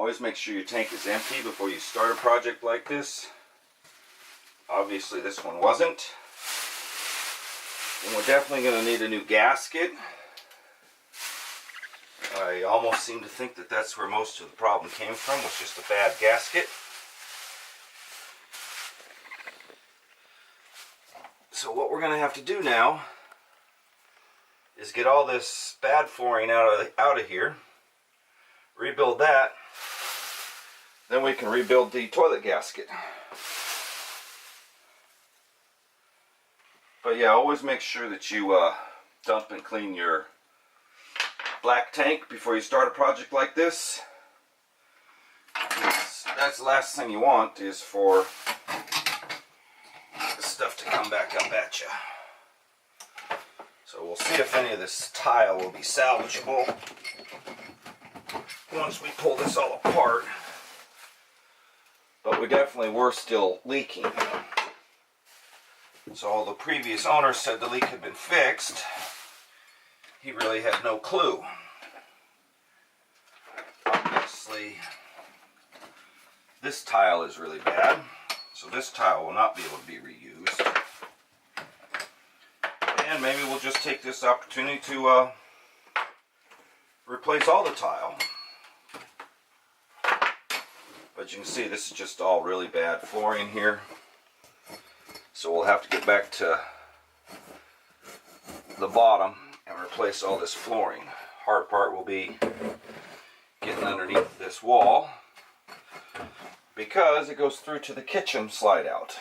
Always make sure your tank is empty before you start a project like this. Obviously this one wasn't. And we're definitely going to need a new gasket. I almost seem to think that that's where most of the problem came from, was just a bad gasket. So what we're going to have to do now is get all this bad flooring out of here, rebuild that, then we can rebuild the toilet gasket. But yeah, always make sure that you dump and clean your black tank before you start a project like this. That's the last thing you want, is for the stuff to come back up at you. So we'll see if any of this tile will be salvageable once we pull this all apart. But we definitely were still leaking. So the previous owner said the leak had been fixed. He really had no clue. Obviously, this tile is really bad, so this tile will not be able to be reused. And maybe we'll just take this opportunity to replace all the tile. But you can see this is just all really bad flooring here. So we'll have to get back to the bottom and replace all this flooring. Hard part will be getting underneath this wall, because it goes through to the kitchen slide out.